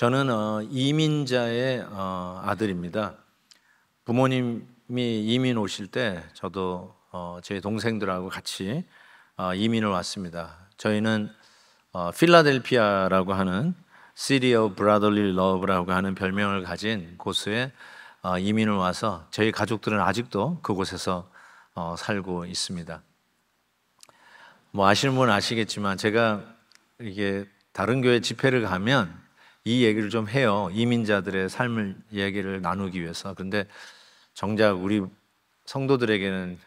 저는 이민자의 아들입니다. 부모님이 이민 오실 때 저도 제 동생들하고 같이 이민을 왔습니다. 저희는 필라델피아라고 하는 City of Brotherly Love라고 하는 별명을 가진 곳에 이민을 와서 저희 가족들은 아직도 그곳에서 살고 있습니다. 뭐 아시는 분은 아시겠지만 제가 이게 다른 교회 집회를 가면 이 얘기를 좀 해요. 이민자들의 삶을 얘기를 나누기 위해서. 그런데 정작 우리 성도들에게는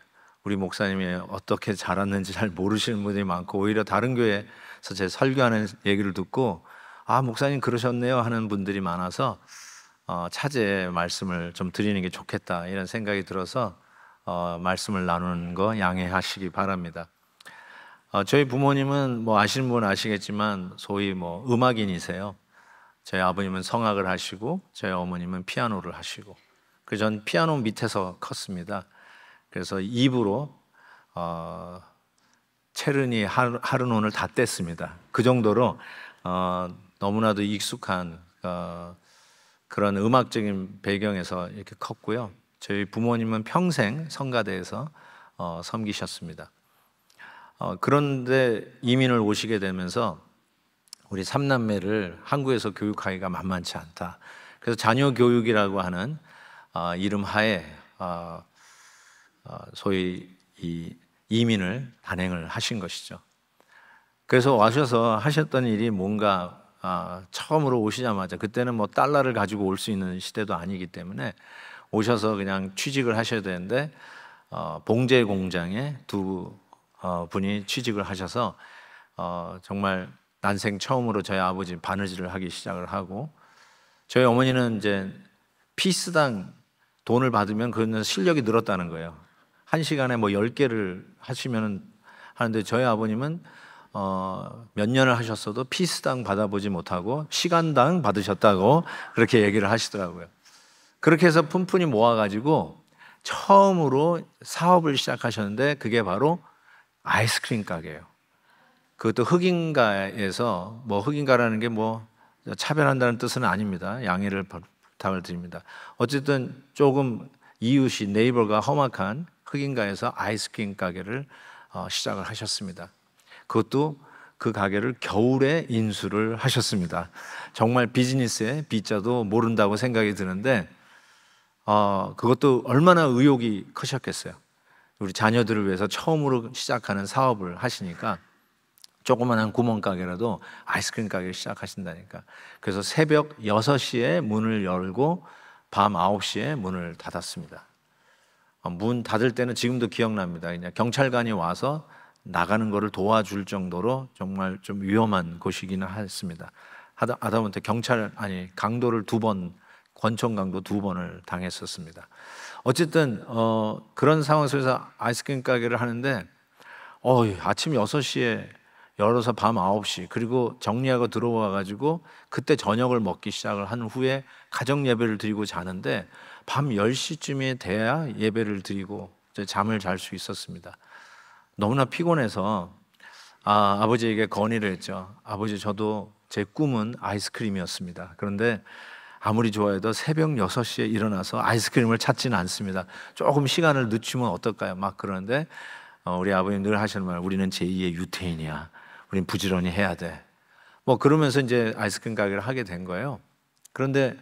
우리 목사님이 어떻게 자랐는지 잘 모르시는 분들이 많고, 오히려 다른 교회에서 제 설교하는 얘기를 듣고 아, 목사님 그러셨네요 하는 분들이 많아서 차제 말씀을 좀 드리는 게 좋겠다 이런 생각이 들어서 말씀을 나누는 거 양해하시기 바랍니다. 저희 부모님은 뭐 아시는 분은 아시겠지만 소위 뭐 음악인이세요. 저희 아버님은 성악을 하시고 저희 어머님은 피아노를 하시고, 그래서 전 피아노 밑에서 컸습니다. 그래서 입으로 체르니 하르논을 다 뗐습니다. 그 정도로 너무나도 익숙한 그런 음악적인 배경에서 이렇게 컸고요. 저희 부모님은 평생 성가대에서 섬기셨습니다. 그런데 이민을 오시게 되면서 우리 삼남매를 한국에서 교육하기가 만만치 않다. 그래서 자녀 교육이라고 하는 이름 하에 소위 이 이민을 단행을 하신 것이죠. 그래서 와셔서 하셨던 일이 뭔가 처음으로 오시자마자, 그때는 뭐 달러를 가지고 올 수 있는 시대도 아니기 때문에 오셔서 그냥 취직을 하셔야 되는데 봉제 공장에 두 분이 취직을 하셔서 정말 난생 처음으로 저희 아버지 바느질을 하기 시작을 하고, 저희 어머니는 이제 피스당 돈을 받으면 그는 실력이 늘었다는 거예요. 한 시간에 뭐 10개를 하시면 하는데, 저희 아버님은 몇 년을 하셨어도 피스당 받아보지 못하고 시간당 받으셨다고 그렇게 얘기를 하시더라고요. 그렇게 해서 푼푼히 모아가지고 처음으로 사업을 시작하셨는데 그게 바로 아이스크림 가게예요. 그것도 흑인가에서, 뭐 흑인가라는 게 뭐 차별한다는 뜻은 아닙니다. 양해를 부탁을 드립니다. 어쨌든 조금 이웃이 네이버가 험악한 흑인가에서 아이스크림 가게를 시작을 하셨습니다. 그것도 그 가게를 겨울에 인수를 하셨습니다. 정말 비즈니스의 비자도 모른다고 생각이 드는데 그것도 얼마나 의욕이 크셨겠어요. 우리 자녀들을 위해서 처음으로 시작하는 사업을 하시니까 조그만한 구멍가게라도 아이스크림 가게를 시작하신다니까. 그래서 새벽 6시에 문을 열고 밤 9시에 문을 닫았습니다. 문 닫을 때는 지금도 기억납니다. 그냥 경찰관이 와서 나가는 것을 도와줄 정도로 정말 좀 위험한 곳이기는 했습니다. 하다못해 강도를 2번, 권총 강도 2번을 당했었습니다. 어쨌든 그런 상황 속에서 아이스크림 가게를 하는데 아침 6시에 열어서 밤 9시, 그리고 정리하고 들어와 가지고 그때 저녁을 먹기 시작을 한 후에 가정 예배를 드리고 자는데 밤 10시쯤에 돼야 예배를 드리고 잠을 잘 수 있었습니다. 너무나 피곤해서 아버지에게 건의를 했죠. 아버지, 저도 제 꿈은 아이스크림이었습니다. 그런데 아무리 좋아해도 새벽 6시에 일어나서 아이스크림을 찾지는 않습니다. 조금 시간을 늦추면 어떨까요? 막 그러는데 우리 아버님 늘 하시는 말, 우리는 제2의 유태인이야. 우린 부지런히 해야 돼. 뭐 그러면서 이제 아이스크림 가게를 하게 된 거예요. 그런데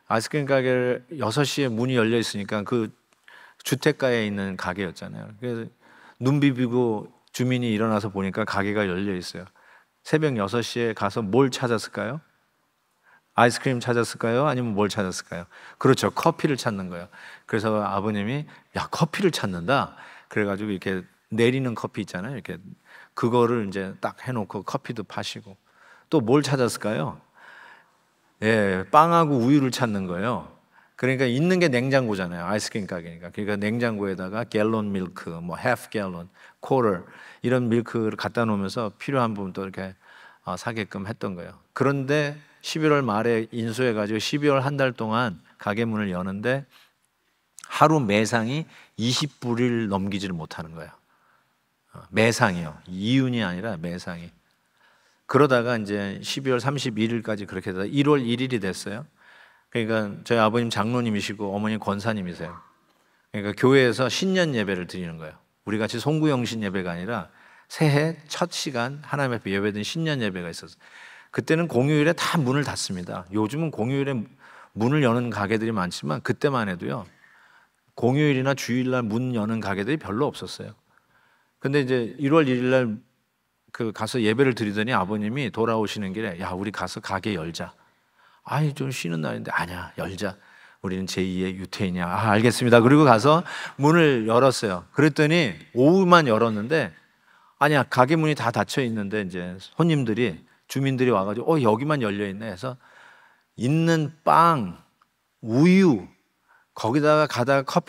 아이스크림 가게를 6시에 문이 열려 있으니까 그 주택가에 있는 가게였잖아요. 그래서 눈 비비고 주민이 일어나서 보니까 가게가 열려 있어요. 새벽 6시에 가서 뭘 찾았을까요? 아이스크림 찾았을까요? 아니면 뭘 찾았을까요? 그렇죠. 커피를 찾는 거예요. 그래서 아버님이 야, 커피를 찾는다. 그래가지고 이렇게 내리는 커피 있잖아요. 이렇게 그거를 이제 딱 해놓고 커피도 파시고, 또 뭘 찾았을까요? 예, 빵하고 우유를 찾는 거예요. 그러니까 있는 게 냉장고잖아요. 아이스크림 가게니까. 그러니까 냉장고에다가 갤런 밀크, 뭐 half 갤런, 쿼터 이런 밀크를 갖다 놓으면서 필요한 부분 또 이렇게 사게끔 했던 거예요. 그런데 11월 말에 인수해가지고 12월 한 달 동안 가게 문을 여는데 하루 매상이 20불을 넘기지를 못하는 거예요. 매상이요. 이윤이 아니라 매상이. 그러다가 이제 12월 31일까지 그렇게 되다 1월 1일이 됐어요. 그러니까 저희 아버님 장로님이시고 어머니 권사님이세요. 그러니까 교회에서 신년 예배를 드리는 거예요. 우리 같이 송구영신 예배가 아니라 새해 첫 시간 하나님 앞에 예배드린 신년 예배가 있었어요. 그때는 공휴일에 다 문을 닫습니다. 요즘은 공휴일에 문을 여는 가게들이 많지만 그때만 해도요, 공휴일이나 주일날 문 여는 가게들이 별로 없었어요. 근데 이제 1월 1일 날 그 가서 예배를 드리더니 아버님이 돌아오시는 길에, 야, 우리 가서 가게 열자. 아니, 좀 쉬는 날인데. 아니야, 열자. 우리는 제2의 유태인이야. 아, 알겠습니다. 그리고 가서 문을 열었어요. 그랬더니 오후만 열었는데, 아니야, 가게 문이 다 닫혀 있는데 이제 손님들이, 주민들이 와가지고 여기만 열려 있네 해서 있는 빵, 우유, 거기다가 가다가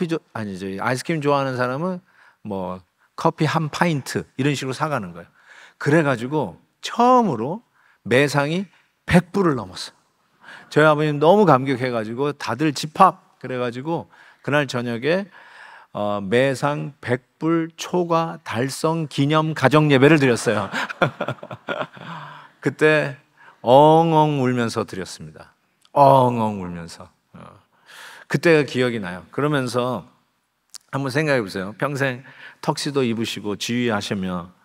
아이스크림 좋아하는 사람은 뭐 커피 한 파인트 이런 식으로 사가는 거예요. 그래가지고 처음으로 매상이 100불을 넘었어요. 저희 아버님 너무 감격해가지고 다들 집합 그래가지고 그날 저녁에 매상 100불 초과 달성 기념 가정 예배를 드렸어요. 그때 엉엉 울면서 드렸습니다. 엉엉 울면서. 그때가 기억이 나요. 그러면서 한번 생각해 보세요. 평생 턱시도 입으시고 지휘하시며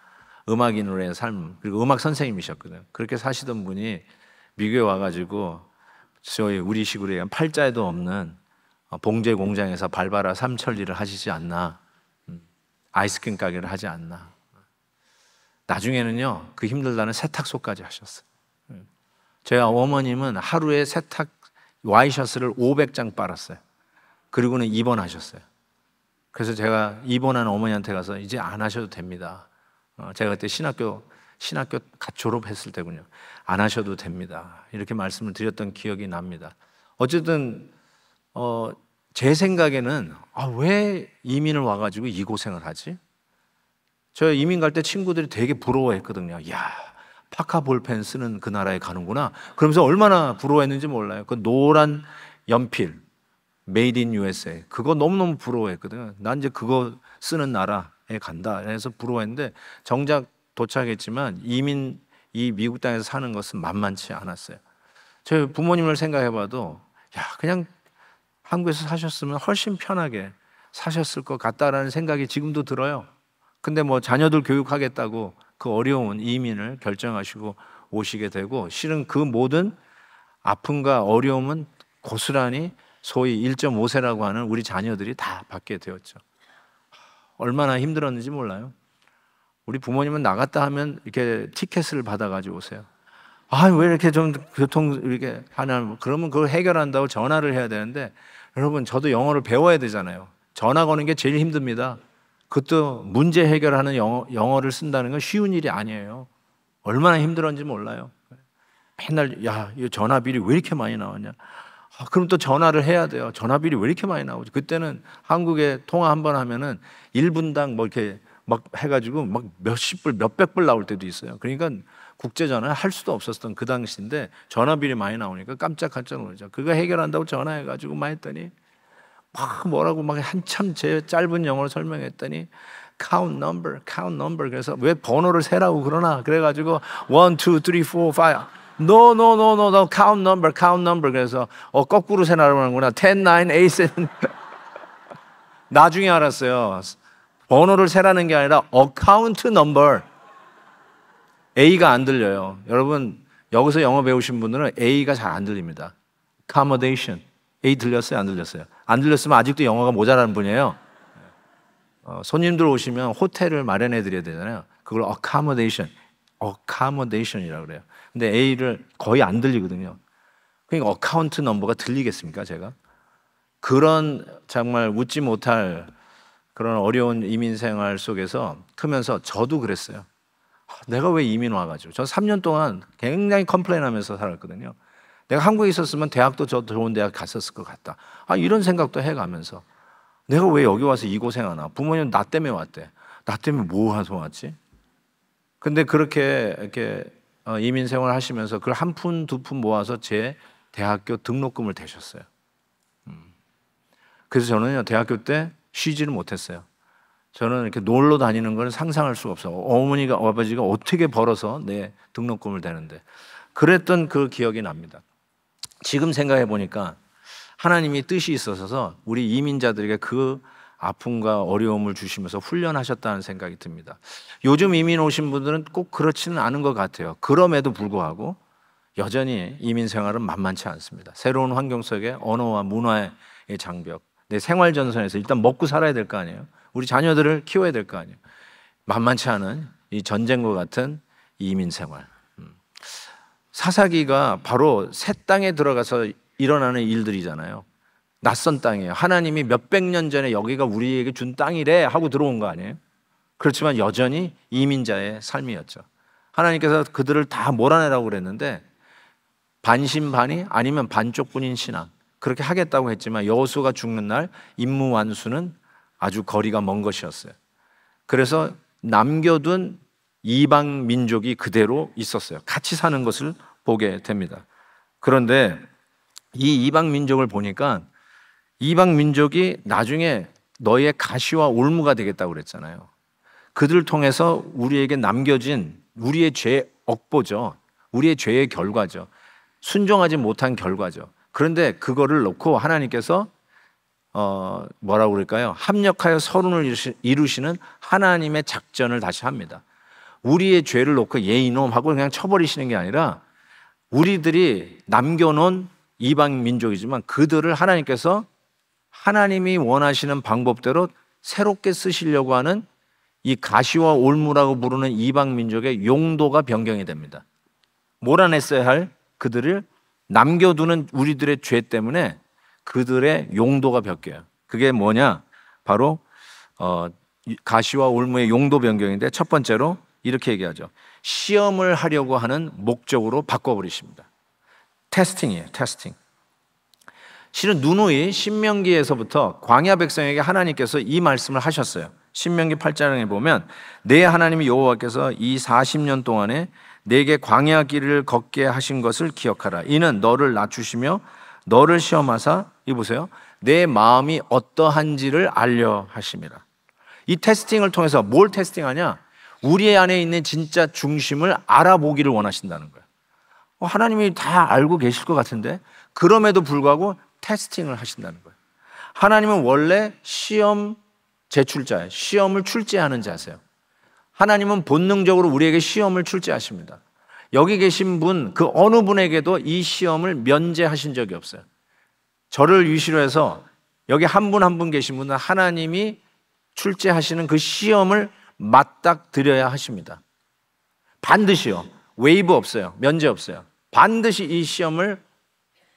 음악인으로의 삶, 그리고 음악 선생님이셨거든요. 그렇게 사시던 분이 미국에 와가지고 저희 우리식으로 얘기하면 팔자에도 없는 봉제 공장에서 발바라 삼천리를 하시지 않나, 아이스크림 가게를 하지 않나. 나중에는요, 그 힘들다는 세탁소까지 하셨어요. 저희 어머님은 하루에 세탁 와이셔츠를 500장 빨았어요. 그리고는 입원하셨어요. 그래서 제가 입원한 어머니한테 가서 이제 안 하셔도 됩니다. 제가 그때 신학교 갓 졸업했을 때군요. 안 하셔도 됩니다. 이렇게 말씀을 드렸던 기억이 납니다. 어쨌든 제 생각에는 왜 이민을 와가지고 이 고생을 하지? 저 이민 갈 때 친구들이 되게 부러워했거든요. 야, 파카 볼펜 쓰는 그 나라에 가는구나. 그러면서 얼마나 부러워했는지 몰라요. 그 노란 연필, 메이드 인 USA, 그거 너무너무 부러워했거든요. 난 이제 그거 쓰는 나라에 간다 해서 부러워했는데 정작 도착했지만 이민 이 미국 땅에서 사는 것은 만만치 않았어요. 저희 부모님을 생각해봐도 그냥 한국에서 사셨으면 훨씬 편하게 사셨을 것 같다라는 생각이 지금도 들어요. 근데 뭐 자녀들 교육하겠다고 그 어려운 이민을 결정하시고 오시게 되고, 실은 그 모든 아픔과 어려움은 고스란히 소위 1.5세라고 하는 우리 자녀들이 다 받게 되었죠. 얼마나 힘들었는지 몰라요. 우리 부모님은 나갔다 하면 이렇게 티켓을 받아가지고 오세요. 왜 이렇게 좀 교통 이렇게 하나, 그러면 그걸 해결한다고 전화를 해야 되는데, 여러분 저도 영어를 배워야 되잖아요. 전화 거는 게 제일 힘듭니다. 그것도 문제 해결하는 영어를 쓴다는 건 쉬운 일이 아니에요. 얼마나 힘들었는지 몰라요. 맨날 이 전화비리 왜 이렇게 많이 나왔냐. 그럼 또 전화를 해야 돼요. 전화비리 왜 이렇게 많이 나오지? 그때는 한국에 통화 한 번 하면은 1분당 뭐 이렇게 막 해가지고 막 몇십 불, 몇백 불 나올 때도 있어요. 그러니까 국제전화 할 수도 없었던 그 당시인데 전화비리 많이 나오니까 깜짝깜짝 놀라죠. 그거 해결한다고 전화해가지고 막 했더니 막 뭐라고 막 한참 제 짧은 영어로 설명했더니 count number 그래서 왜 번호를 세라고 그러나 그래가지고 1, 2, 3, 4, 5 no count number 그래서 거꾸로 세라고 하는구나 10, 9, 8, 7 나중에 알았어요. 번호를 세라는 게 아니라 account number. A가 안 들려요. 여러분 여기서 영어 배우신 분들은 A가 잘 안 들립니다. accommodation. A 들렸어요? 안 들렸어요? 안 들렸으면 아직도 영어가 모자라는 분이에요. 손님들 오시면 호텔을 마련해 드려야 되잖아요. 그걸 accommodation이라고 그래요. 근데 A를 거의 안 들리거든요. 그러니까 어카운트 넘버가 들리겠습니까, 제가? 그런 정말 웃지 못할 그런 어려운 이민 생활 속에서 크면서 저도 그랬어요. 내가 왜 이민 와가지고. 저 3년 동안 굉장히 컴플레인하면서 살았거든요. 내가 한국에 있었으면 대학도 저 좋은 대학 갔었을 것 같다. 이런 생각도 해가면서 내가 왜 여기 와서 이 고생하나. 부모님 나 때문에 왔대. 나 때문에 뭐 하서 왔지? 근데 그렇게 이렇게 이민 생활 하시면서 그걸 한 푼, 두 푼 모아서 제 대학교 등록금을 대셨어요. 그래서 저는요 대학교 때 쉬지를 못했어요. 저는 이렇게 놀러 다니는 걸 상상할 수가 없어요. 어머니가 아버지가 어떻게 벌어서 내 등록금을 대는데, 그랬던 그 기억이 납니다. 지금 생각해 보니까 하나님이 뜻이 있어서 우리 이민자들에게 그 아픔과 어려움을 주시면서 훈련하셨다는 생각이 듭니다. 요즘 이민 오신 분들은 꼭 그렇지는 않은 것 같아요. 그럼에도 불구하고 여전히 이민 생활은 만만치 않습니다. 새로운 환경 속에 언어와 문화의 장벽, 내 생활 전선에서 일단 먹고 살아야 될 거 아니에요. 우리 자녀들을 키워야 될 거 아니에요. 만만치 않은 이 전쟁과 같은 이민 생활. 사사기가 바로 새 땅에 들어가서 일어나는 일들이잖아요. 낯선 땅이에요. 하나님이 몇백 년 전에 여기가 우리에게 준 땅이래 하고 들어온 거 아니에요? 그렇지만 여전히 이민자의 삶이었죠. 하나님께서 그들을 다 몰아내라고 그랬는데 반신반의 아니면 반쪽뿐인 신앙, 그렇게 하겠다고 했지만 여호수아가 죽는 날 임무 완수는 아주 거리가 먼 것이었어요. 그래서 남겨둔 이방 민족이 그대로 있었어요. 같이 사는 것을 보게 됩니다. 그런데 이 이방 민족을 보니까 이방 민족이 나중에 너희의 가시와 올무가 되겠다고 그랬잖아요. 그들을 통해서 우리에게 남겨진 우리의 죄 억보죠. 우리의 죄의 결과죠. 순종하지 못한 결과죠. 그런데 그거를 놓고 하나님께서 뭐라고 그럴까요? 합력하여 서론을 이루시는 하나님의 작전을 다시 합니다. 우리의 죄를 놓고 얘 이놈 하고 그냥 쳐버리시는 게 아니라 우리들이 남겨놓은 이방 민족이지만 그들을 하나님께서 하나님이 원하시는 방법대로 새롭게 쓰시려고 하는 이 가시와 올무라고 부르는 이방 민족의 용도가 변경이 됩니다. 몰아냈어야 할 그들을 남겨두는 우리들의 죄 때문에 그들의 용도가 바뀌어요. 그게 뭐냐? 바로 가시와 올무의 용도 변경인데, 첫 번째로 이렇게 얘기하죠. 시험을 하려고 하는 목적으로 바꿔버리십니다. 테스팅이에요. 테스팅. 실은 누누이 신명기에서부터 광야 백성에게 하나님께서 이 말씀을 하셨어요. 신명기 8장에 보면 내 하나님 여호와께서 이 40년 동안에 내게 광야 길을 걷게 하신 것을 기억하라. 이는 너를 낮추시며 너를 시험하사, 이 보세요, 내 마음이 어떠한지를 알려 하심이라. 이 테스팅을 통해서 뭘 테스팅하냐? 우리 안에 있는 진짜 중심을 알아보기를 원하신다는 거예요. 하나님이 다 알고 계실 것 같은데 그럼에도 불구하고 테스팅을 하신다는 거예요. 하나님은 원래 시험 제출자예요. 시험을 출제하는 자세요. 하나님은 본능적으로 우리에게 시험을 출제하십니다. 여기 계신 분, 그 어느 분에게도 이 시험을 면제하신 적이 없어요. 저를 위시로 해서 여기 한 분 한 분 계신 분은 하나님이 출제하시는 그 시험을 맞닥뜨려야 하십니다. 반드시요. 웨이브 없어요. 면제 없어요. 반드시 이 시험을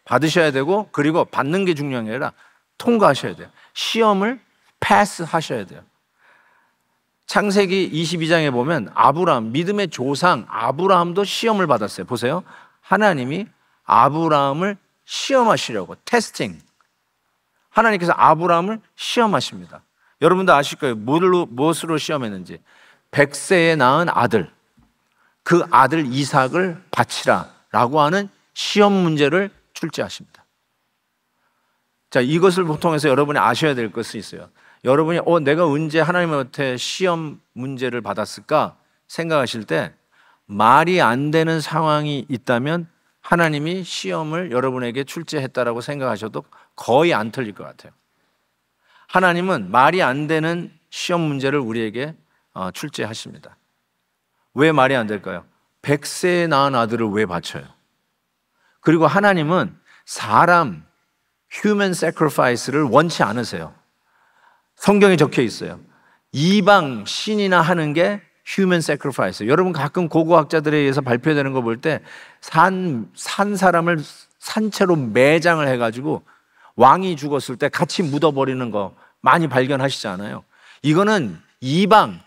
받으셔야 되고, 그리고 받는 게 중요한 게 아니라 통과하셔야 돼요. 시험을 패스하셔야 돼요. 창세기 22장에 보면 아브라함, 믿음의 조상 아브라함도 시험을 받았어요. 보세요. 하나님이 아브라함을 시험하시려고, 테스팅. 하나님께서 아브라함을 시험하십니다. 여러분도 아실 거예요. 무엇으로 시험했는지. 100세에 낳은 아들, 그 아들 이삭을 바치라 라고 하는 시험 문제를 출제하십니다. 자, 이것을 통해서 여러분이 아셔야 될 것이 있어요. 여러분이 내가 언제 하나님한테 시험 문제를 받았을까 생각하실 때 말이 안 되는 상황이 있다면 하나님이 시험을 여러분에게 출제했다라고 생각하셔도 거의 안 틀릴 것 같아요. 하나님은 말이 안 되는 시험 문제를 우리에게 출제하십니다. 왜 말이 안 될까요? 100세에 낳은 아들을 왜 바쳐요? 그리고 하나님은 사람, human sacrifice를 원치 않으세요. 성경에 적혀 있어요. 이방 신이나 하는 게 human sacrifice. 여러분 가끔 고고학자들에 의해서 발표되는 거 볼 때 산 사람을 산채로 매장을 해가지고 왕이 죽었을 때 같이 묻어버리는 거 많이 발견하시지 않아요? 이거는 이방,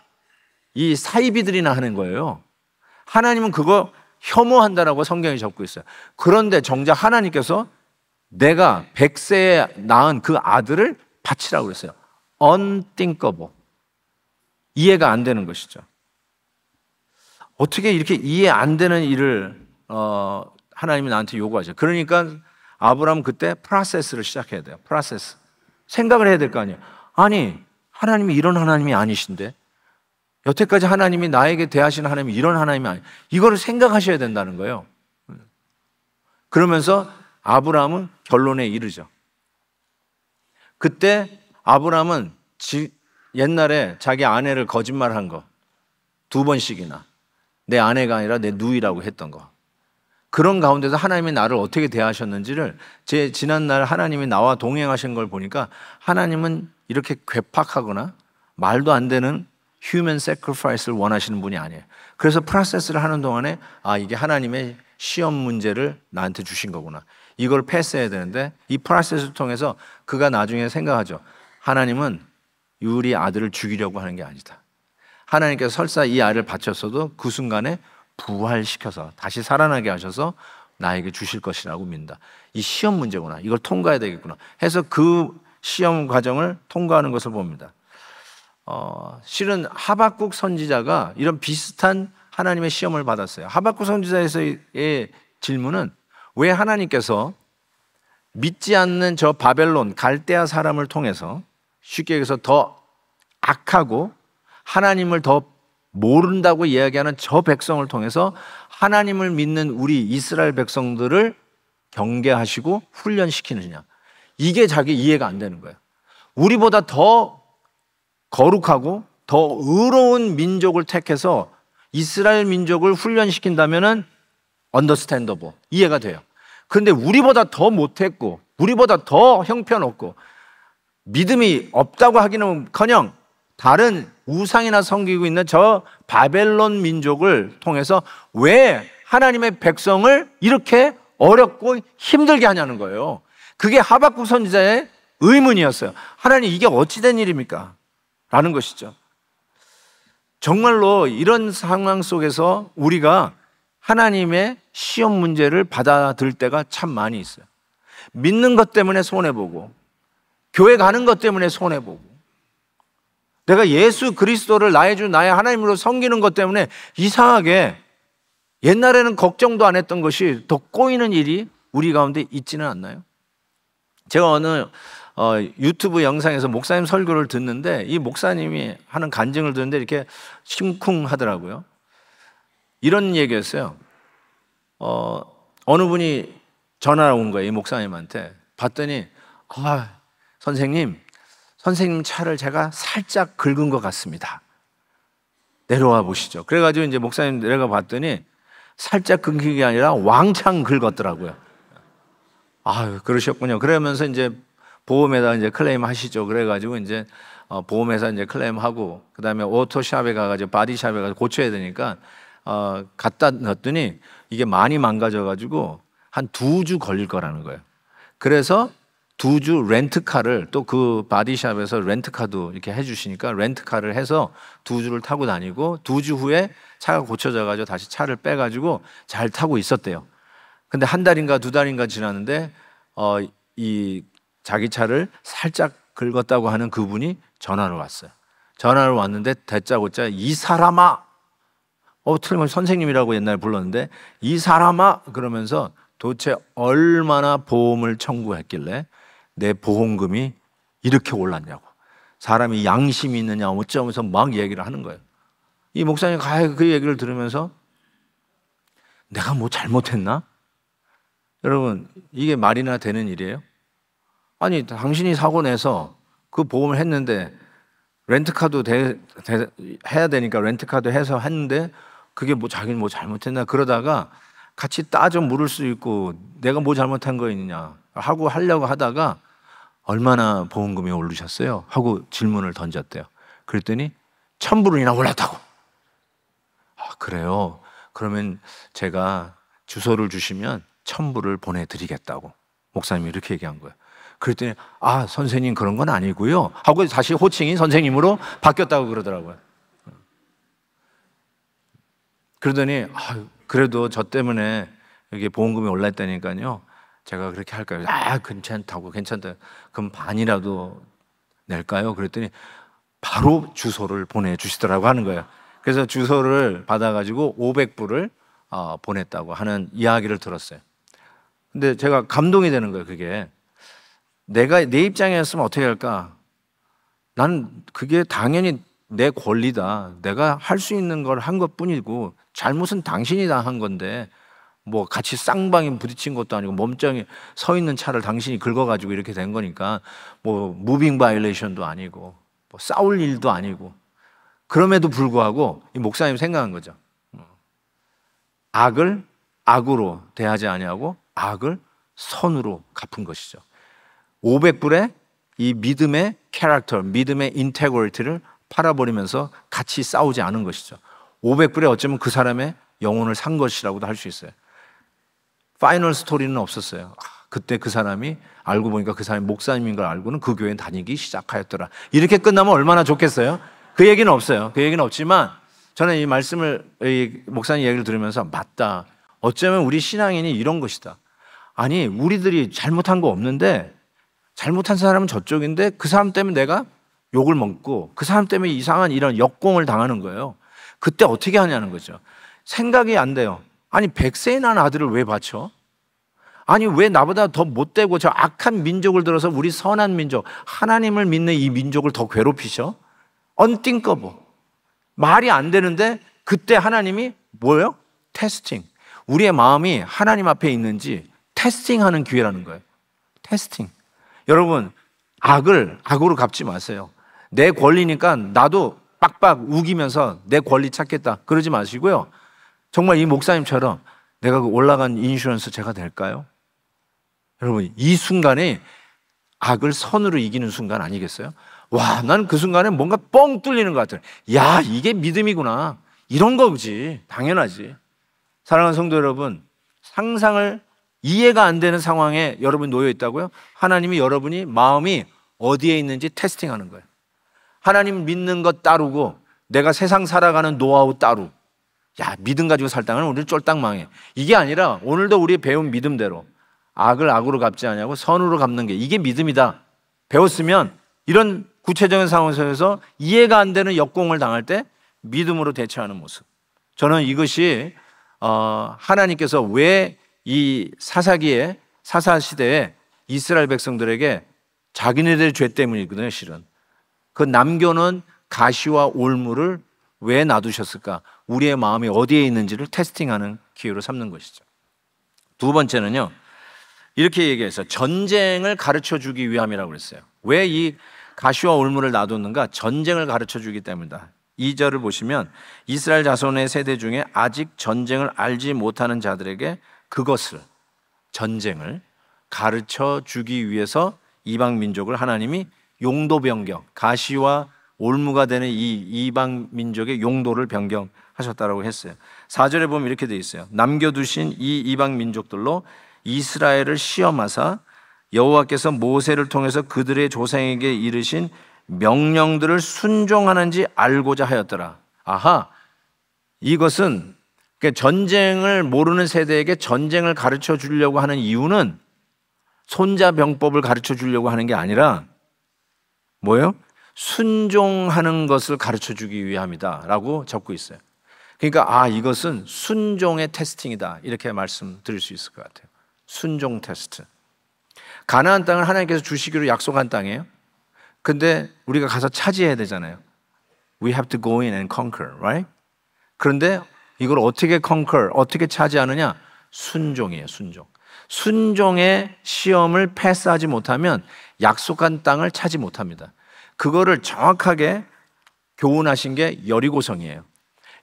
이 사이비들이나 하는 거예요. 하나님은 그거 혐오한다라고 성경에 적고 있어요. 그런데 정작 하나님께서 내가 100세에 낳은 그 아들을 바치라고 그랬어요. unthinkable. 이해가 안 되는 것이죠. 어떻게 이렇게 이해 안 되는 일을 하나님이 나한테 요구하죠. 그러니까 아브라함은 그때 프로세스를 시작해야 돼요. 프로세스. 생각을 해야 될 거 아니에요. 아니, 하나님이 이런 하나님이 아니신데, 여태까지 하나님이 나에게 대하시는 하나님이 이런 하나님이 아니, 이거를 생각하셔야 된다는 거예요. 그러면서 아브라함은 결론에 이르죠. 그때 아브라함은 옛날에 자기 아내를 거짓말한 거 2번씩이나, 내 아내가 아니라 내 누이라고 했던 거, 그런 가운데서 하나님이 나를 어떻게 대하셨는지를 지난날 하나님이 나와 동행하신 걸 보니까 하나님은 이렇게 괴팍하거나 말도 안 되는 human sacrifice를 원하시는 분이 아니에요. 그래서 프로세스를 하는 동안에 이게 하나님의 시험 문제를 나한테 주신 거구나, 이걸 패스해야 되는데, 이 프로세스를 통해서 그가 나중에 생각하죠. 하나님은 우리 아들을 죽이려고 하는 게 아니다. 하나님께서 설사 이 아이를 바쳤어도 그 순간에 부활시켜서 다시 살아나게 하셔서 나에게 주실 것이라고 믿는다. 이 시험 문제구나, 이걸 통과해야 되겠구나 해서 그 시험 과정을 통과하는 것을 봅니다. 실은 하박국 선지자가 이런 비슷한 하나님의 시험을 받았어요. 하박국 선지자에서의 질문은, 왜 하나님께서 믿지 않는 저 바벨론 갈대아 사람을 통해서, 쉽게 얘기해서 더 악하고 하나님을 더 모른다고 이야기하는 저 백성을 통해서 하나님을 믿는 우리 이스라엘 백성들을 경계하시고 훈련시키느냐, 이게 자기 이해가 안 되는 거예요. 우리보다 더 거룩하고 더 의로운 민족을 택해서 이스라엘 민족을 훈련시킨다면은 understandable, 이해가 돼요. 그런데 우리보다 더 못했고 우리보다 더 형편없고 믿음이 없다고 하기는커녕 다른 우상이나 섬기고 있는 저 바벨론 민족을 통해서 왜 하나님의 백성을 이렇게 어렵고 힘들게 하냐는 거예요. 그게 하박국 선지자의 의문이었어요. 하나님, 이게 어찌된 일입니까? 라는 것이죠. 정말로 이런 상황 속에서 우리가 하나님의 시험 문제를 받아들일 때가 참 많이 있어요. 믿는 것 때문에 손해보고, 교회 가는 것 때문에 손해보고, 내가 예수 그리스도를 나의 주 나의 하나님으로 섬기는 것 때문에 이상하게 옛날에는 걱정도 안 했던 것이 더 꼬이는 일이 우리 가운데 있지는 않나요? 제가 어느 유튜브 영상에서 목사님 설교를 듣는데, 이 목사님이 하는 간증을 듣는데 이렇게 심쿵하더라고요. 이런 얘기였어요. 어느 분이 전화가 온 거예요, 이 목사님한테. 봤더니, 선생님 차를 제가 살짝 긁은 것 같습니다. 내려와 보시죠. 그래가지고 이제 목사님 내려가 봤더니 살짝 긁힌 게 아니라 왕창 긁었더라고요. 그러셨군요. 그러면서 이제 보험에다 이제 클레임 하시죠. 그래가지고 이제 보험회사 이제 클레임하고, 그 다음에 오토샵에 가가지고 바디샵에 가서 고쳐야 되니까 갖다 놨더니 이게 많이 망가져가지고 한 2주 걸릴 거라는 거예요. 그래서 2주 렌트카를, 또 그 바디샵에서 렌트카도 이렇게 해주시니까 렌트카를 해서 2주를 타고 다니고, 2주 후에 차가 고쳐져가지고 다시 차를 빼가지고 잘 타고 있었대요. 근데 1달인가 2달인가 지났는데 이 자기 차를 살짝 긁었다고 하는 그분이 전화를 왔어요. 전화를 왔는데 다짜고짜, 이 사람아, 틀림없이 선생님이라고 옛날에 불렀는데, 이 사람아 그러면서 도대체 얼마나 보험을 청구했길래 내 보험금이 이렇게 올랐냐고, 사람이 양심이 있느냐 어쩌면서 막 얘기를 하는 거예요. 이 목사님 그 얘기를 들으면서 내가 뭐 잘못했나? 여러분, 이게 말이나 되는 일이에요? 아니, 당신이 사고 내서 그 보험을 했는데, 렌트카도 해야 되니까 렌트카도 해서 했는데, 그게 뭐 자기는 뭐 잘못했나? 그러다가 같이 따져 물을 수 있고, 내가 뭐 잘못한 거 있느냐 하고 하려고 하다가, 얼마나 보험금이 오르셨어요? 하고 질문을 던졌대요. 그랬더니 1,000불이나 올랐다고. 그래요? 그러면 제가 주소를 주시면 1,000불을 보내드리겠다고 목사님이 이렇게 얘기한 거예요. 그랬더니 선생님 그런 건 아니고요 하고 다시 호칭이 선생님으로 바뀌었다고 그러더라고요. 그러더니 그래도 저 때문에 이게 보험금이 올랐다니까요, 제가 그렇게 할까요? 괜찮다. 그럼 반이라도 낼까요? 그랬더니 바로 주소를 보내주시더라고 하는 거예요. 그래서 주소를 받아가지고 500불을 보냈다고 하는 이야기를 들었어요. 근데 제가 감동이 되는 거예요. 그게 내가 내 입장이었으면 어떻게 할까? 난 그게 당연히 내 권리다. 내가 할 수 있는 걸 한 것뿐이고 잘못은 당신이 다 한 건데 뭐 같이 쌍방에 부딪힌 것도 아니고 몸짱에 서 있는 차를 당신이 긁어가지고 이렇게 된 거니까 뭐 무빙 바이올레이션도 아니고 뭐 싸울 일도 아니고 그럼에도 불구하고 이 목사님 생각한 거죠. 악을 악으로 대하지 아니하고 악을 선으로 갚은 것이죠. 500불에 이 믿음의 캐릭터, 믿음의 인테그리티를 팔아버리면서 같이 싸우지 않은 것이죠. 500불에 어쩌면 그 사람의 영혼을 산 것이라고도 할 수 있어요. 파이널 스토리는 없었어요. 그때 그 사람이 알고 보니까 그 사람이 목사님인 걸 알고는 그 교회 다니기 시작하였더라. 이렇게 끝나면 얼마나 좋겠어요? 그 얘기는 없어요. 그 얘기는 없지만 저는 이 말씀을, 이 목사님 얘기를 들으면서 맞다. 어쩌면 우리 신앙인이 이런 것이다. 아니, 우리들이 잘못한 거 없는데 잘못한 사람은 저쪽인데 그 사람 때문에 내가 욕을 먹고 그 사람 때문에 이상한 이런 역공을 당하는 거예요. 그때 어떻게 하냐는 거죠. 생각이 안 돼요. 아니, 100세에 난 아들을 왜 바쳐? 아니, 왜 나보다 더 못되고 저 악한 민족을 들어서 우리 선한 민족, 하나님을 믿는 이 민족을 더 괴롭히셔? unthinkable. 말이 안 되는데 그때 하나님이 뭐예요? 테스팅. 우리의 마음이 하나님 앞에 있는지 테스팅하는 기회라는 거예요. 테스팅. 여러분, 악을 악으로 갚지 마세요. 내 권리니까 나도 빡빡 우기면서 내 권리 찾겠다 그러지 마시고요. 정말 이 목사님처럼 내가 그 올라간 인슈런스 제가 될까요? 여러분, 이 순간에 악을 선으로 이기는 순간 아니겠어요? 와, 난 그 순간에 뭔가 뻥 뚫리는 것 같아요. 야, 이게 믿음이구나. 이런 거지. 당연하지. 사랑하는 성도 여러분, 상상을 이해가 안 되는 상황에 여러분이 놓여 있다고요? 하나님이 여러분이 마음이 어디에 있는지 테스팅하는 거예요. 하나님 믿는 것 따르고 내가 세상 살아가는 노하우 따루. 야, 믿음 가지고 살다가는 우리 쫄딱 망해. 이게 아니라 오늘도 우리 배운 믿음대로 악을 악으로 갚지 않냐고 선으로 갚는 게 이게 믿음이다. 배웠으면 이런 구체적인 상황에서 이해가 안 되는 역공을 당할 때 믿음으로 대처하는 모습. 저는 이것이 하나님께서 왜 이 사사기에 사사시대에 이스라엘 백성들에게 자기네들의 죄 때문이거든요. 실은 그 남겨놓은 가시와 올무를 왜 놔두셨을까? 우리의 마음이 어디에 있는지를 테스팅하는 기회로 삼는 것이죠. 두 번째는요, 이렇게 얘기해서 전쟁을 가르쳐 주기 위함이라고 그랬어요. 왜 이 가시와 올무를 놔뒀는가? 전쟁을 가르쳐 주기 때문이다. 2절을 보시면 이스라엘 자손의 세대 중에 아직 전쟁을 알지 못하는 자들에게 그것을, 전쟁을 가르쳐 주기 위해서 이방 민족을 하나님이 용도 변경, 가시와 올무가 되는 이 이방 민족의 용도를 변경하셨다라고 했어요. 4절에 보면 이렇게 되어 있어요. 남겨두신 이 이방 민족들로 이스라엘을 시험하사 여호와께서 모세를 통해서 그들의 조상에게 이르신 명령들을 순종하는지 알고자 하였더라. 아하, 이것은 전쟁을 모르는 세대에게 전쟁을 가르쳐 주려고 하는 이유는 손자병법을 가르쳐 주려고 하는 게 아니라 뭐예요? 순종하는 것을 가르쳐 주기 위함이다 라고 적고 있어요. 그러니까 이것은 순종의 테스팅이다 이렇게 말씀드릴 수 있을 것 같아요. 순종 테스트. 가나안 땅을 하나님께서 주시기로 약속한 땅이에요. 근데 우리가 가서 차지해야 되잖아요. We have to go in and conquer, right? 그런데 이걸 어떻게 conquer, 어떻게 차지하느냐? 순종이에요, 순종. 순종의 시험을 패스하지 못하면 약속한 땅을 차지 못합니다. 그거를 정확하게 교훈하신 게 여리고성이에요.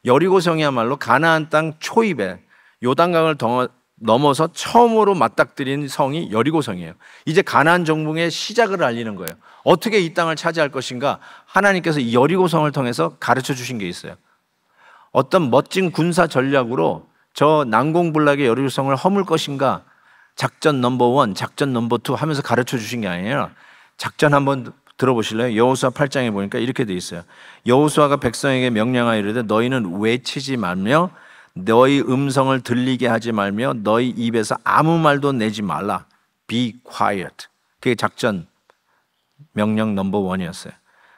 여리고성이야말로 가나안 땅 초입에 요단강을 넘어서 처음으로 맞닥뜨린 성이 여리고성이에요. 이제 가나안 정복의 시작을 알리는 거예요. 어떻게 이 땅을 차지할 것인가? 하나님께서 이 여리고성을 통해서 가르쳐 주신 게 있어요. 어떤 멋진 군사 전략으로 저 난공불락의 여리고성을 허물 것인가? 작전 넘버 1, 작전 넘버 2 하면서 가르쳐 주신 게 아니에요. 작전 한번 들어보실래요? 여호수아 8장에 보니까 이렇게 돼 있어요. 여호수아가 백성에게 명령하여 이르되 너희는 외치지 말며 너희 음성을 들리게 하지 말며 너희 입에서 아무 말도 내지 말라. Be quiet. 그게 작전 명령 넘버 1이었어요.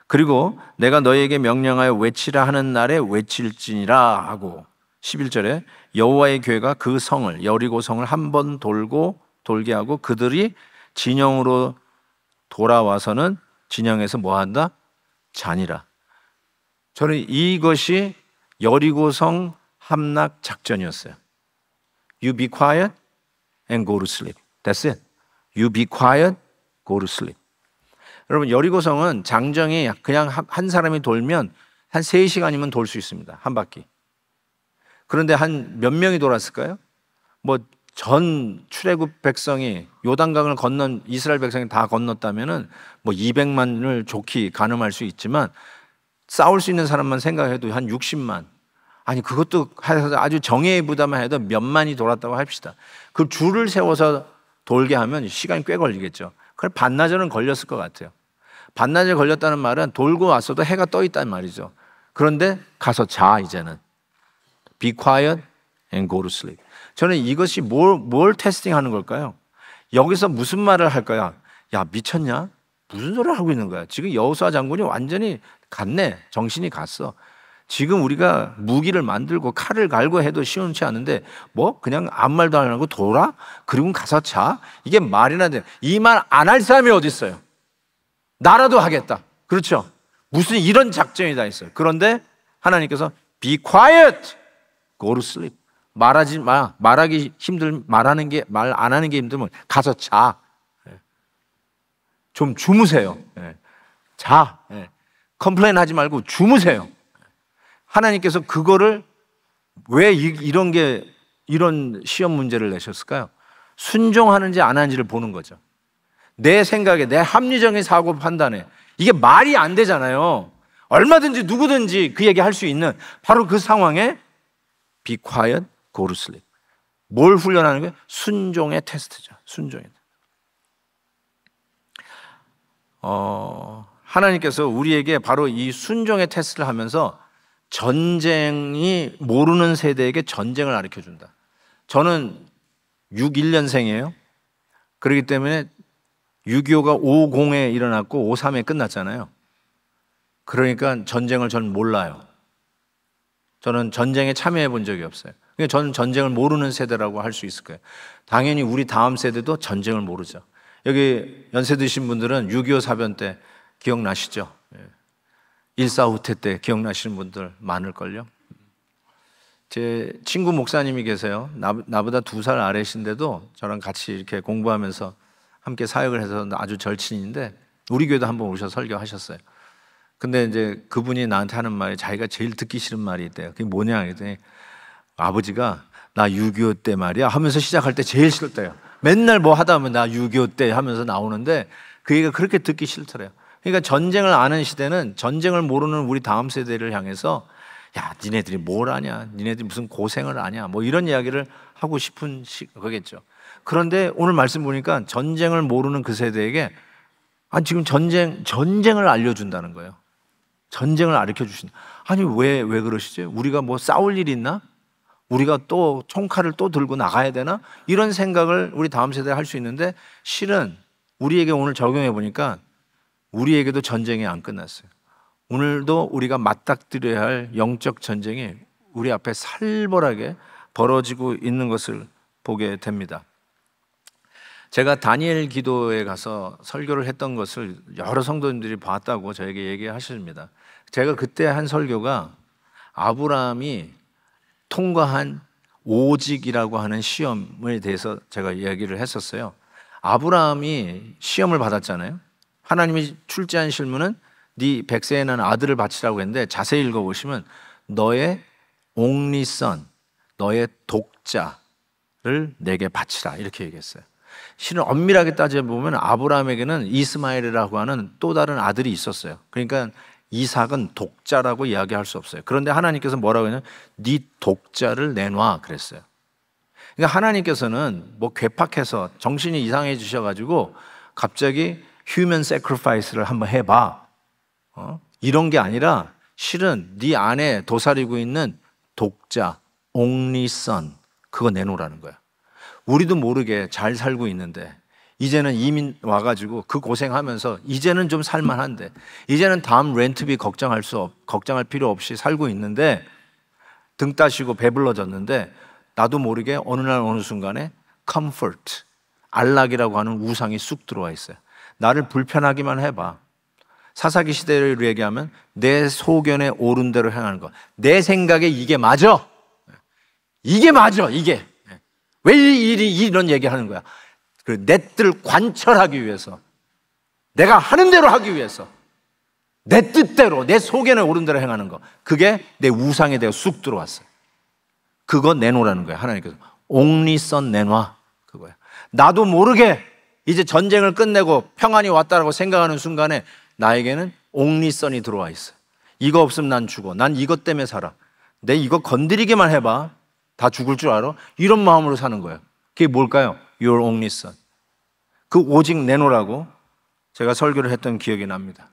그리고 내가 너희에게 명령하여 외치라 하는 날에 외칠지니라 하고 11절에 여호와의 교회가 그 성을 여리고 성을 한 번 돌게 하고 그들이 진영으로 돌아와서는 진영에서 뭐 한다? 자니라. 저는 이것이 여리고성 함락 작전이었어요. You be quiet and go to sleep. That's it. You be quiet, go to sleep. 여러분, 여리고성은 장정이 그냥 한 사람이 돌면 한 3시간이면 돌 수 있습니다. 한 바퀴. 그런데 한 몇 명이 돌았을까요? 뭐 전 출애굽 백성이 요단강을 건넌 이스라엘 백성이 다 건넜다면은 뭐 200만을 좋게 가늠할 수 있지만 싸울 수 있는 사람만 생각해도 한 60만. 아니 그것도 아주 정예의 부담만 해도 몇 만이 돌았다고 합시다. 그 줄을 세워서 돌게 하면 시간이 꽤 걸리겠죠. 그래 반나절은 걸렸을 것 같아요. 반나절 걸렸다는 말은 돌고 왔어도 해가 떠 있단 말이죠. 그런데 가서 자 이제는. Be quiet and go to sleep. 저는 이것이 뭘 테스팅하는 걸까요? 여기서 무슨 말을 할까요? 야 미쳤냐? 무슨 소리를 하고 있는 거야? 지금 여호수아 장군이 완전히 갔네. 정신이 갔어. 지금 우리가 무기를 만들고 칼을 갈고 해도 시원치 않은데 뭐 그냥 아무 말도 안 하고 돌아? 그리고 가서 자? 이게 말이나 돼. 이 말 안 할 사람이 어디 있어요? 나라도 하겠다. 그렇죠? 무슨 이런 작전이 다 있어요. 그런데 하나님께서 Be quiet, go to sleep. 말하지 마. 말하기 힘들 말하는 게 말 안 하는 게 힘들면 가서 자. 좀 주무세요. 자. 컴플레인 하지 말고 주무세요. 하나님께서 그거를 왜 이런 시험 문제를 내셨을까요? 순종하는지 안 하는지를 보는 거죠. 내 생각에, 내 합리적인 사고 판단에 이게 말이 안 되잖아요. 얼마든지 누구든지 그 얘기 할 수 있는 바로 그 상황에 Be quiet, go to sleep. 뭘 훈련하는 거예요? 순종의 테스트죠. 순종의. 하나님께서 우리에게 바로 이 순종의 테스트를 하면서 전쟁이 모르는 세대에게 전쟁을 가르쳐 준다. 저는 61년생이에요. 그렇기 때문에 6.25가 50에 일어났고 53에 끝났잖아요. 그러니까 전쟁을 저는 몰라요. 저는 전쟁에 참여해 본 적이 없어요. 그러니까 저는 전쟁을 모르는 세대라고 할 수 있을 거예요. 당연히 우리 다음 세대도 전쟁을 모르죠. 여기 연세 드신 분들은 6.25 사변 때 기억나시죠? 1.4 후퇴 때 기억나시는 분들 많을걸요. 제 친구 목사님이 계세요. 나보다 2살 아래신데도 저랑 같이 이렇게 공부하면서 함께 사역을 해서 아주 절친인데 우리 교회도 한번 오셔서 설교하셨어요. 근데 이제 그분이 나한테 하는 말이 자기가 제일 듣기 싫은 말이 있대요. 그게 뭐냐 했더니 아버지가 나 6.25 때 말이야 하면서 시작할 때 제일 싫대요. 맨날 뭐 하다 보면 나 6.25 때 하면서 나오는데 그 얘기가 그렇게 듣기 싫더래요. 그러니까 전쟁을 아는 시대는 전쟁을 모르는 우리 다음 세대를 향해서 야 니네들이 뭘 아냐, 니네들이 무슨 고생을 아냐, 뭐 이런 이야기를 하고 싶은 거겠죠. 그런데 오늘 말씀 보니까 전쟁을 모르는 그 세대에게 지금 전쟁을 알려준다는 거예요. 전쟁을 가르쳐 주신다. 아니 왜 그러시죠? 우리가 뭐 싸울 일 있나? 우리가 또 총칼을 또 들고 나가야 되나? 이런 생각을 우리 다음 세대에 할 수 있는데 실은 우리에게 오늘 적용해 보니까 우리에게도 전쟁이 안 끝났어요. 오늘도 우리가 맞닥뜨려야 할 영적 전쟁이 우리 앞에 살벌하게 벌어지고 있는 것을 보게 됩니다. 제가 다니엘 기도에 가서 설교를 했던 것을 여러 성도님들이 봤다고 저에게 얘기하십니다. 제가 그때 한 설교가 아브라함이 통과한 오직이라고 하는 시험에 대해서 제가 이야기를 했었어요. 아브라함이 시험을 받았잖아요. 하나님이 출제한 실문은 네 백세에 난 아들을 바치라고 했는데 자세히 읽어보시면 너의 only son, 너의 독자를 내게 바치라 이렇게 얘기했어요. 실은 엄밀하게 따져보면 아브라함에게는 이스마엘이라고 하는 또 다른 아들이 있었어요. 그러니까 이삭은 독자라고 이야기할 수 없어요. 그런데 하나님께서 뭐라고 했냐면 네 독자를 내놔 그랬어요. 그러니까 하나님께서는 뭐 괴팍해서 정신이 이상해지셔가지고 갑자기 human sacrifice를 한번 해봐 이런 게 아니라 실은 네 안에 도사리고 있는 독자 only son 그거 내놓으라는 거야. 우리도 모르게 잘 살고 있는데 이제는 이민 와가지고 그 고생하면서 이제는 좀 살만한데 이제는 다음 렌트비 걱정할 필요 없이 살고 있는데 등 따시고 배불러졌는데 나도 모르게 어느 날 어느 순간에 comfort, 안락이라고 하는 우상이 쑥 들어와 있어요. 나를 불편하기만 해봐. 사사기 시대를 얘기하면 내 소견에 옳은 대로 행하는 것. 내 생각에 이게 맞아. 이게 맞아, 이게. 왜 이런 얘기 하는 거야? 내 뜻을 관철하기 위해서, 내가 하는 대로 하기 위해서, 내 뜻대로, 내 소견에 옳은 대로 행하는 거. 그게 내 우상에 대해 쑥 들어왔어요. 그거 내놓으라는 거예요. 하나님께서 옥리선 내놔, 그거야. 나도 모르게 이제 전쟁을 끝내고 평안이 왔다라고 생각하는 순간에 나에게는 옥리선이 들어와 있어요. 이거 없으면 난 죽어. 난 이것 때문에 살아. 내 이거 건드리기만 해봐 다 죽을 줄 알아? 이런 마음으로 사는 거예요. 그게 뭘까요? Your only son. 그 오직 내놓으라고 제가 설교를 했던 기억이 납니다.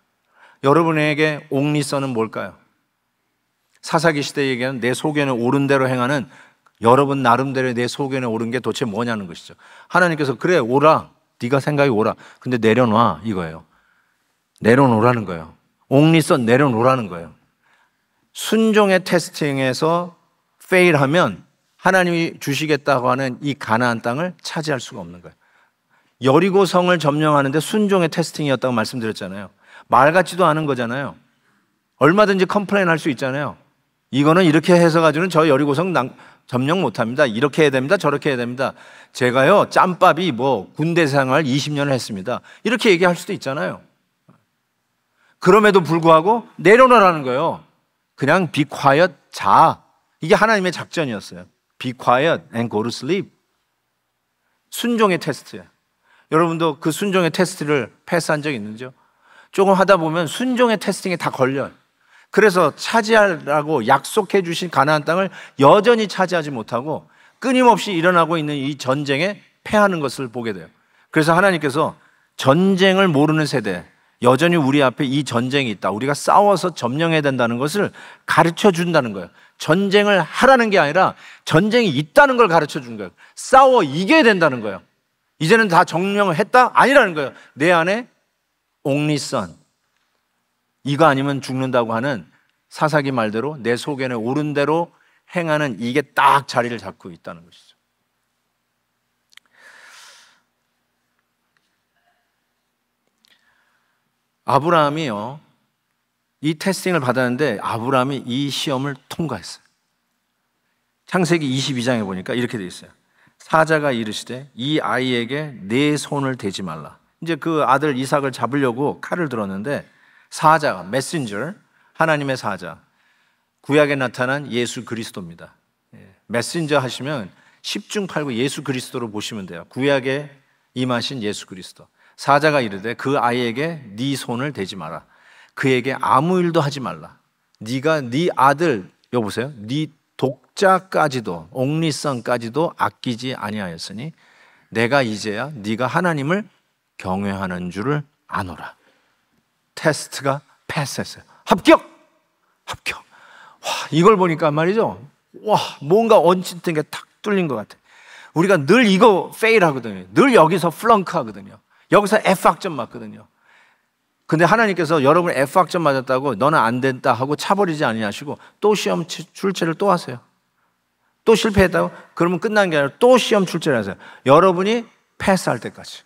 여러분에게 only son은 뭘까요? 사사기 시대에 얘기하는 내 소견에 옳은 대로 행하는, 여러분 나름대로 내 소견에 옳은 게 도대체 뭐냐는 것이죠. 하나님께서 그래 오라, 네가 생각이 오라, 근데 내려놔, 이거예요. 내려놓으라는 거예요. only son 내려놓으라는 거예요. 순종의 테스팅에서 페일하면 하나님이 주시겠다고 하는 이 가나안 땅을 차지할 수가 없는 거예요. 여리고성을 점령하는데 순종의 테스팅이었다고 말씀드렸잖아요. 말 같지도 않은 거잖아요. 얼마든지 컴플레인 할 수 있잖아요. 이거는 이렇게 해서 가지고는 저 여리고성 점령 못합니다. 이렇게 해야 됩니다. 저렇게 해야 됩니다. 제가요 짬밥이 군대 생활 20년을 했습니다. 이렇게 얘기할 수도 있잖아요. 그럼에도 불구하고 내려놓으라는 거예요. 그냥 be quiet, 자. 이게 하나님의 작전이었어요. Be quiet and go to sleep. 순종의 테스트예요. 여러분도 그 순종의 테스트를 패스한 적 있는지요? 조금 하다 보면 순종의 테스팅에 다 걸려요. 그래서 차지하라고 약속해 주신 가나안 땅을 여전히 차지하지 못하고 끊임없이 일어나고 있는 이 전쟁에 패하는 것을 보게 돼요. 그래서 하나님께서 전쟁을 모르는 세대, 여전히 우리 앞에 이 전쟁이 있다, 우리가 싸워서 점령해야 된다는 것을 가르쳐 준다는 거예요. 전쟁을 하라는 게 아니라 전쟁이 있다는 걸 가르쳐 준 거예요. 싸워 이겨야 된다는 거예요. 이제는 다 점령을 했다? 아니라는 거예요. 내 안에 only son, 이거 아니면 죽는다고 하는 사사기 말대로 내 소견에 옳은 대로 행하는 이게 딱 자리를 잡고 있다는 것이죠. 아브라함이요, 이 테스팅을 받았는데 아브라함이 이 시험을 통과했어요. 창세기 22장에 보니까 이렇게 돼 있어요. 사자가 이르시되 이 아이에게 내 손을 대지 말라. 이제 그 아들 이삭을 잡으려고 칼을 들었는데 사자가, 메신저, 하나님의 사자, 구약에 나타난 예수 그리스도입니다. 메신저 하시면 10중 8구 예수 그리스도로 보시면 돼요. 구약에 임하신 예수 그리스도. 사자가 이르되 그 아이에게 네 손을 대지 마라. 그에게 아무 일도 하지 말라. 네가 네 아들, 여보세요, 네 독자까지도, 옥리성까지도 아끼지 아니하였으니 내가 이제야 네가 하나님을 경외하는 줄을 아노라. 테스트가 패스했어요. 합격! 와, 이걸 보니까 말이죠, 와, 뭔가 얹힌 게 탁 뚫린 것 같아. 우리가 늘 이거 페일 하거든요. 늘 여기서 플렁크 하거든요. 여기서 F학점 맞거든요. 근데 하나님께서 여러분 F학점 맞았다고 너는 안 된다 하고 차버리지 아니하시고 또 시험 출제를 또 하세요. 또 실패했다고? 그러면 끝난 게 아니라 또 시험 출제를 하세요. 여러분이 패스할 때까지.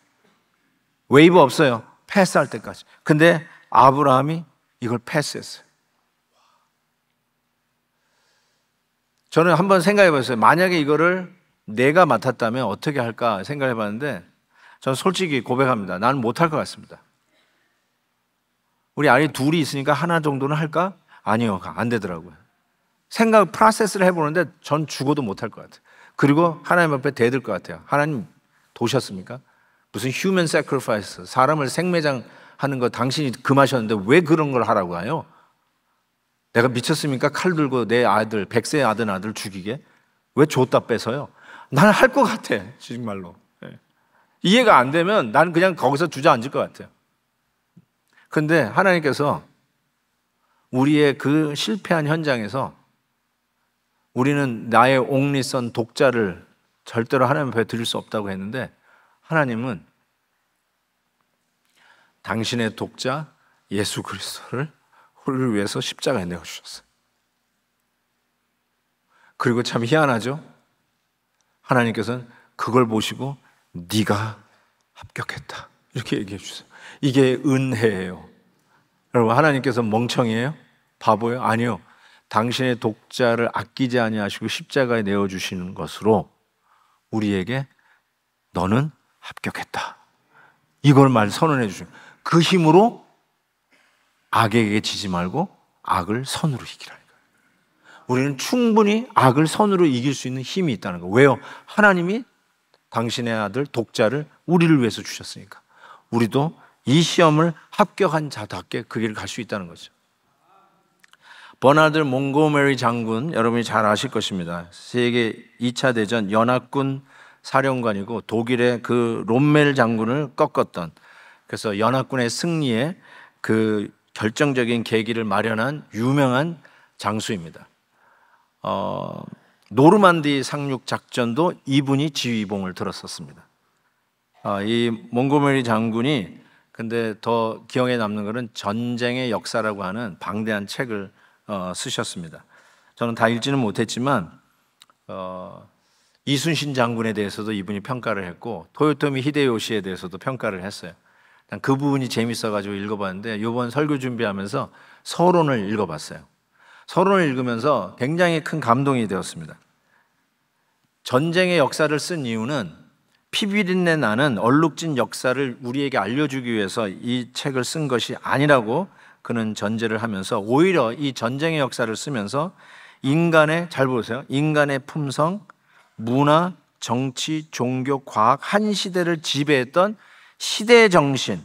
웨이브 없어요. 패스할 때까지. 근데 아브라함이 이걸 패스했어요. 저는 한번 생각해 봤어요. 만약에 이거를 내가 맡았다면 어떻게 할까 생각해 봤는데 저는 솔직히 고백합니다. 나는 못할 것 같습니다. 우리 아이 둘이 있으니까 하나 정도는 할까? 아니요, 안 되더라고요. 프로세스를 해보는데 전 죽어도 못할 것 같아요. 그리고 하나님 앞에 대들 것 같아요. 하나님 도셨습니까? 무슨 human sacrifice, 사람을 생매장하는 거 당신이 금하셨는데 왜 그런 걸 하라고 해요? 내가 미쳤습니까? 칼 들고 내 아들, 100세 아들 죽이게? 왜 줬다 뺏어요? 나는 할 것 같아, 정말로. 이해가 안 되면 나는 그냥 거기서 주저앉을 것 같아요. 그런데 하나님께서 우리의 그 실패한 현장에서 우리는 나의 옥리선 독자를 절대로 하나님 앞에 드릴 수 없다고 했는데 하나님은 당신의 독자 예수 그리스도를 우리를 위해서 십자가에 내어주셨어요. 그리고 참 희한하죠? 하나님께서는 그걸 보시고 네가 합격했다 이렇게 얘기해 주세요. 이게 은혜예요. 여러분, 하나님께서 멍청이에요? 바보예요? 아니요. 당신의 독자를 아끼지 아니하시고 십자가에 내어주시는 것으로 우리에게 너는 합격했다, 이걸 선언해 주시는, 그 힘으로 악에게 지지 말고 악을 선으로 이기라는 거예요. 우리는 충분히 악을 선으로 이길 수 있는 힘이 있다는 거예요. 왜요? 하나님이 당신의 아들 독자를 우리를 위해서 주셨으니까. 우리도 이 시험을 합격한 자답게 그 길을 갈 수 있다는 거죠. 버나드 몽고메리 장군, 여러분이 잘 아실 것입니다. 세계 2차 대전 연합군 사령관이고 독일의 그 롬멜 장군을 꺾었던, 그래서 연합군의 승리에 그 결정적인 계기를 마련한 유명한 장수입니다. 노르만디 상륙 작전도 이분이 지휘봉을 들었었습니다. 이 몽고메리 장군이 근데 더 기억에 남는 것은 전쟁의 역사라고 하는 방대한 책을 쓰셨습니다. 저는 다 읽지는 못했지만 이순신 장군에 대해서도 이분이 평가를 했고 토요토미 히데요시에 대해서도 평가를 했어요. 그 부분이 재밌어가지고 읽어봤는데 이번 설교 준비하면서 서론을 읽어봤어요. 서론을 읽으면서 굉장히 큰 감동이 되었습니다. 전쟁의 역사를 쓴 이유는 피비린내 나는 얼룩진 역사를 우리에게 알려주기 위해서 이 책을 쓴 것이 아니라고 그는 전제를 하면서, 오히려 이 전쟁의 역사를 쓰면서 인간의, 잘 보세요, 인간의 품성, 문화, 정치, 종교, 과학, 한 시대를 지배했던 시대의 정신,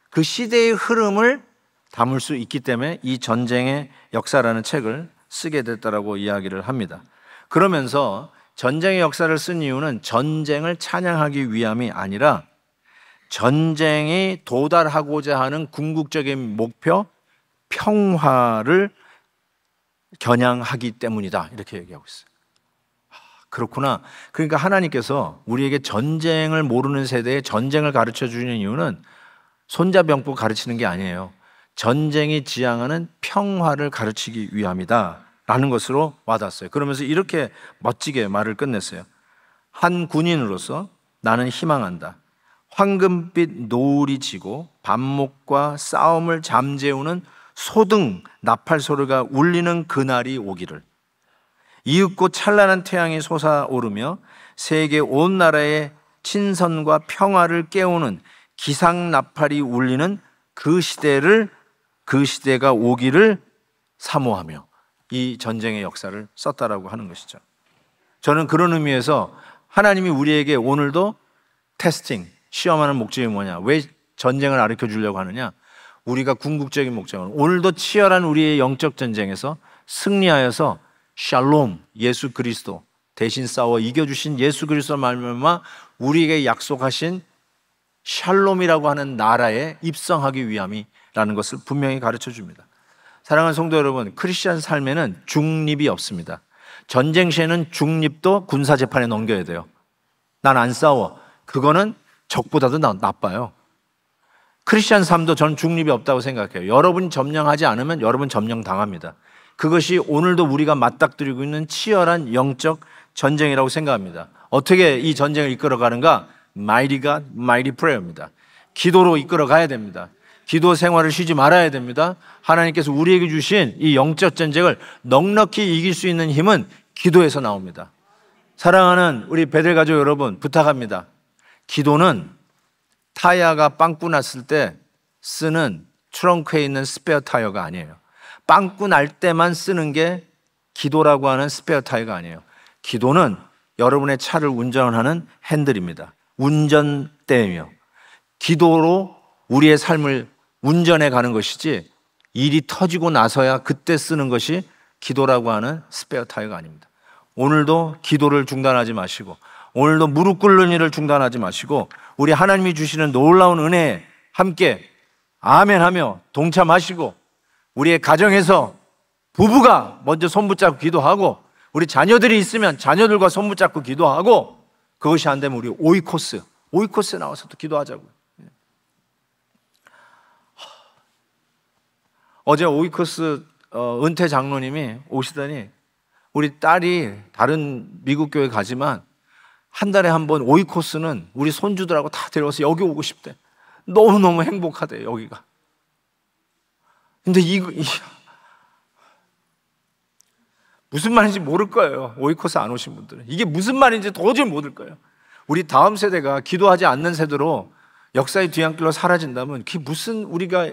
그 시대의 흐름을 담을 수 있기 때문에 이 전쟁의 역사라는 책을 쓰게 됐다라고 이야기를 합니다. 그러면서 전쟁의 역사를 쓴 이유는 전쟁을 찬양하기 위함이 아니라 전쟁이 도달하고자 하는 궁극적인 목표, 평화를 겨냥하기 때문이다, 이렇게 얘기하고 있어요. 그렇구나. 그러니까 하나님께서 우리에게 전쟁을 모르는 세대에 전쟁을 가르쳐 주는 이유는 손자병법 가르치는 게 아니에요. 전쟁이 지향하는 평화를 가르치기 위함이다 라는 것으로 와닿았어요. 그러면서 이렇게 멋지게 말을 끝냈어요. 한 군인으로서 나는 희망한다. 황금빛 노을이 지고 반목과 싸움을 잠재우는 소등 나팔 소리가 울리는 그날이 오기를, 이윽고 찬란한 태양이 솟아오르며 세계 온 나라의 친선과 평화를 깨우는 기상 나팔이 울리는 그 시대가 오기를 사모하며 이 전쟁의 역사를 썼다라고 하는 것이죠. 저는 그런 의미에서 하나님이 우리에게 오늘도 테스팅, 시험하는 목적이 뭐냐, 왜 전쟁을 가르쳐 주려고 하느냐, 우리가 궁극적인 목적은 오늘도 치열한 우리의 영적 전쟁에서 승리하여서 샬롬, 예수 그리스도 대신 싸워 이겨주신 예수 그리스도 말미암아 우리에게 약속하신 샬롬이라고 하는 나라에 입성하기 위함이라는 것을 분명히 가르쳐 줍니다. 사랑하는 성도 여러분, 크리스찬 삶에는 중립이 없습니다. 전쟁 시에는 중립도 군사재판에 넘겨야 돼요. 난 안 싸워. 그거는 적보다도 나빠요. 크리스찬 삶도 저는 중립이 없다고 생각해요. 여러분이 점령하지 않으면 여러분 점령당합니다. 그것이 오늘도 우리가 맞닥뜨리고 있는 치열한 영적 전쟁이라고 생각합니다. 어떻게 이 전쟁을 이끌어가는가? Mighty God, Mighty Prayer입니다. 기도로 이끌어가야 됩니다. 기도 생활을 쉬지 말아야 됩니다. 하나님께서 우리에게 주신 이 영적 전쟁을 넉넉히 이길 수 있는 힘은 기도에서 나옵니다. 사랑하는 우리 베델 가족 여러분, 부탁합니다. 기도는 타이어가 빵꾸 났을 때 쓰는 트렁크에 있는 스페어 타이어가 아니에요. 빵꾸 날 때만 쓰는 게 기도라고 하는 스페어 타이어가 아니에요. 기도는 여러분의 차를 운전하는 핸들입니다. 운전대이며 기도로 우리의 삶을 운전해 가는 것이지, 일이 터지고 나서야 그때 쓰는 것이 기도라고 하는 스페어 타이어가 아닙니다. 오늘도 기도를 중단하지 마시고, 오늘도 무릎 꿇는 일을 중단하지 마시고, 우리 하나님이 주시는 놀라운 은혜에 함께 아멘하며 동참하시고, 우리의 가정에서 부부가 먼저 손 붙잡고 기도하고, 우리 자녀들이 있으면 자녀들과 손 붙잡고 기도하고, 그것이 안 되면 우리 오이코스에 나와서 또 기도하자고요. 어제 오이코스 은퇴 장로님이 오시더니 우리 딸이 다른 미국 교회 가지만 한 달에 한 번 오이코스는 우리 손주들하고 다 데려와서 여기 오고 싶대. 너무너무 행복하대, 여기가. 근데 무슨 말인지 모를 거예요. 오이코스 안 오신 분들은. 이게 무슨 말인지 도저히 모를 거예요. 우리 다음 세대가 기도하지 않는 세대로 역사의 뒤안길로 사라진다면 그게 무슨 우리가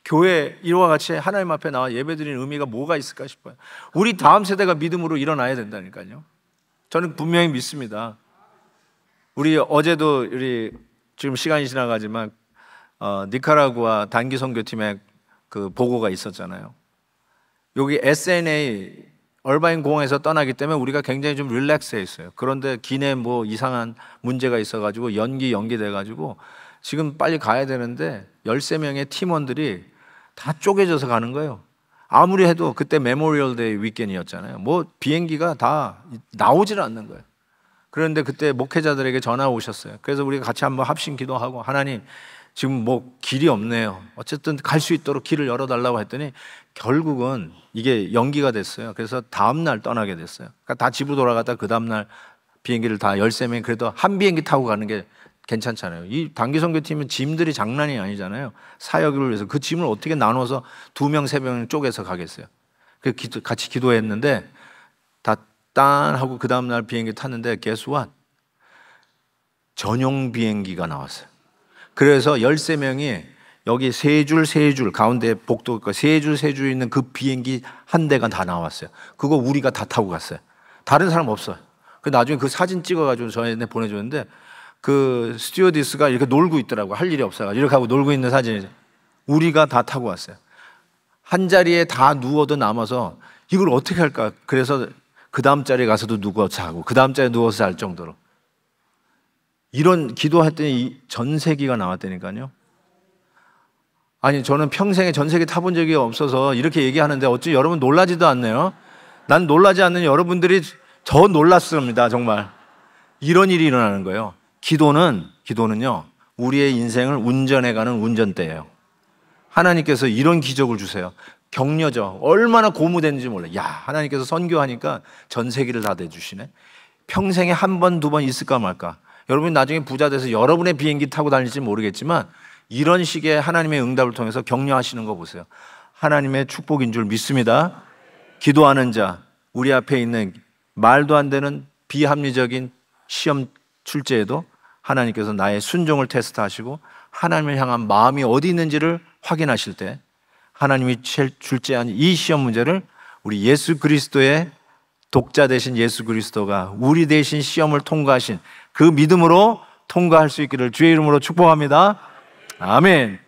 교회 이와 같이 하나님 앞에 나와 예배드리는 의미가 뭐가 있을까 싶어요. 우리 다음 세대가 믿음으로 일어나야 된다니까요. 저는 분명히 믿습니다. 우리 어제도 지금 시간이 지나가지만 니카라구아 단기 선교팀의 그 보고가 있었잖아요. 여기 SNA 얼바인 공항에서 떠나기 때문에 우리가 굉장히 좀 릴렉스해 있어요. 그런데 기내 뭐 이상한 문제가 있어가지고 연기돼가지고 지금 빨리 가야 되는데 13명의 팀원들이 다 쪼개져서 가는 거예요. 아무리 해도 그때 메모리얼 데이 위켄이었잖아요. 뭐 비행기가 다 나오질 않는 거예요. 그런데 그때 목회자들에게 전화 오셨어요. 그래서 우리가 같이 한번 합심 기도하고 하나님 지금 뭐 길이 없네요. 어쨌든 갈 수 있도록 길을 열어달라고 했더니 결국은 이게 연기가 됐어요. 그래서 다음 날 떠나게 됐어요. 그러니까 다 집으로 돌아갔다 그 다음 날 비행기를 다 13명이 그래도 한 비행기 타고 가는 게 괜찮잖아요. 이 단기 선교팀은 짐들이 장난이 아니잖아요. 사역을 위해서 그 짐을 어떻게 나눠서 2명, 3명 쪼개서 가겠어요. 그래서 같이 기도했는데 다 딴 하고 그 다음 날 비행기 탔는데 guess what? 전용 비행기가 나왔어요. 그래서 13명이 여기 세 줄 가운데 복도 세 줄 있는 그 비행기 한 대가 다 나왔어요. 그거 우리가 다 타고 갔어요. 다른 사람 없어요. 그 나중에 그 사진 찍어가지고 저희한테 보내줬는데 그 스튜어디스가 이렇게 놀고 있더라고. 할 일이 없어가지고 이렇게 하고 놀고 있는 사진이 우리가 다 타고 왔어요. 한 자리에 다 누워도 남아서 이걸 어떻게 할까? 그래서 그 다음 자리에 가서도 누워 자고 그 다음 자리에 누워서 잘 정도로 이런 기도했더니 전세기가 나왔다니까요. 아니 저는 평생에 전세기 타본 적이 없어서 이렇게 얘기하는데 어찌 여러분 놀라지도 않네요. 난 놀라지 않는 여러분들이 더 놀랐습니다. 정말 이런 일이 일어나는 거예요. 기도는요 우리의 인생을 운전해가는 운전대예요. 하나님께서 이런 기적을 주세요. 격려죠. 얼마나 고무되는지 몰라요. 야, 하나님께서 선교하니까 전세기를 다 대주시네. 평생에 한 번, 두 번 있을까 말까. 여러분이 나중에 부자 돼서 여러분의 비행기 타고 다닐지 모르겠지만 이런 식의 하나님의 응답을 통해서 격려하시는 거 보세요. 하나님의 축복인 줄 믿습니다. 기도하는 자, 우리 앞에 있는 말도 안 되는 비합리적인 시험 출제에도 하나님께서 나의 순종을 테스트하시고 하나님을 향한 마음이 어디 있는지를 확인하실 때 하나님이 출제한 이 시험 문제를 우리 예수 그리스도의 독자 되신 예수 그리스도가 우리 대신 시험을 통과하신 그 믿음으로 통과할 수 있기를 주의 이름으로 축복합니다. 아멘.